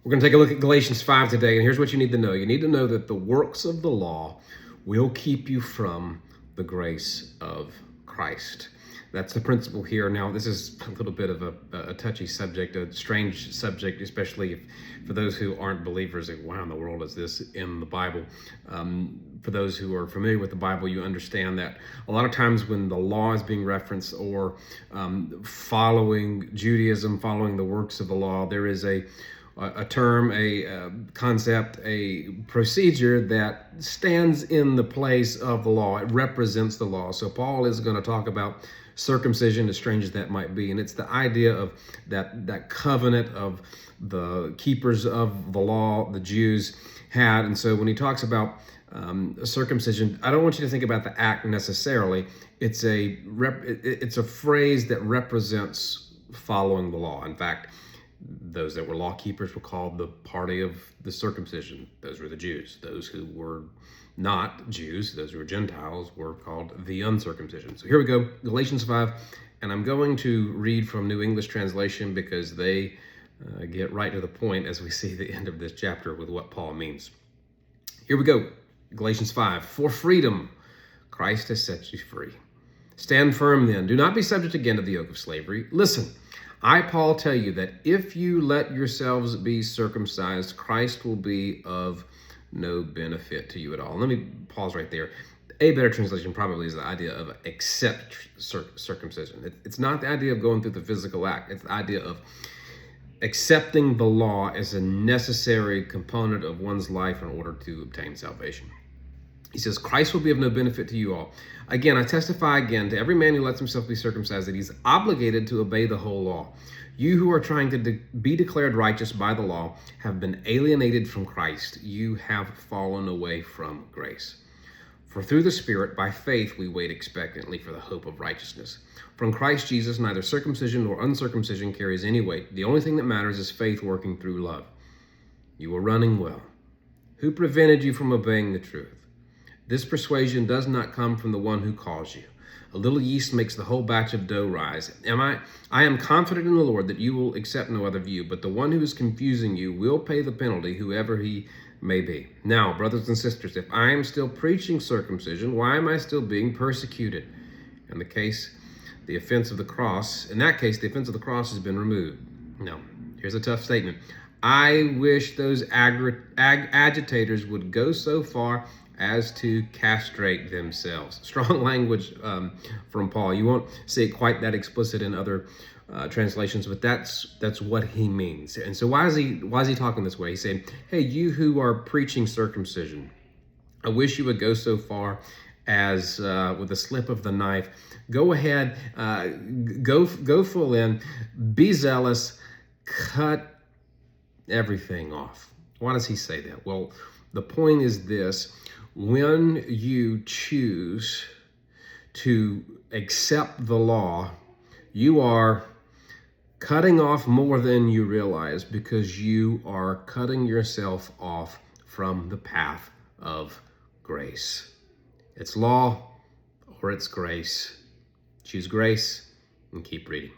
We're going to take a look at Galatians 5 today, and here's what you need to know. You need to know that the works of the law will keep you from the grace of Christ. That's the principle here. Now, this is a little bit of a touchy subject, a strange subject, especially for those who aren't believers. Like, why in the world is this in the Bible? For those who are familiar with the Bible, you understand that a lot of times when the law is being referenced or following Judaism, following the works of the law, there is a term, a concept, a procedure that stands in the place of the law. It represents the law. So Paul is going to talk about circumcision, as strange as that might be, and it's the idea of that covenant of the keepers of the law, the Jews had. And so when he talks about circumcision, I don't want you to think about the act necessarily. It's a phrase that represents following the law. In fact, those that were law keepers were called the party of the circumcision. Those were the Jews. Those who were not Jews, those who were Gentiles, were called the uncircumcision. So here we go, Galatians 5, and I'm going to read from New English Translation because they get right to the point as we see the end of this chapter with what Paul means. Here we go, Galatians 5. For freedom, Christ has set you free. Stand firm then. Do not be subject again to the yoke of slavery. Listen, I, Paul, tell you that if you let yourselves be circumcised, Christ will be of no benefit to you at all. Let me pause right there. A better translation probably is the idea of accept circumcision. It's not the idea of going through the physical act. It's the idea of accepting the law as a necessary component of one's life in order to obtain salvation. He says, Christ will be of no benefit to you all. Again, I testify again to every man who lets himself be circumcised that he's obligated to obey the whole law. You who are trying to be declared righteous by the law have been alienated from Christ. You have fallen away from grace. For through the Spirit, by faith, we wait expectantly for the hope of righteousness. For in Christ Jesus, neither circumcision nor uncircumcision carries any weight. The only thing that matters is faith working through love. You are running well. Who prevented you from obeying the truth? This persuasion does not come from the one who calls you. A little yeast makes the whole batch of dough rise. I am confident in the Lord that you will accept no other view, but the one who is confusing you will pay the penalty, whoever he may be. Now, brothers and sisters, if I am still preaching circumcision, why am I still being persecuted? In that case, the offense of the cross has been removed. Now, here's a tough statement. I wish those agitators would go so far as to castrate themselves. Strong language from Paul. You won't see it quite that explicit in other translations, but that's what he means. And so why is he talking this way? He's saying, hey, you who are preaching circumcision, I wish you would go so far as with a slip of the knife, go ahead, go full in, be zealous, cut everything off. Why does he say that? Well, the point is this: when you choose to accept the law, you are cutting off more than you realize, because you are cutting yourself off from the path of grace. It's law or it's grace. Choose grace and keep reading.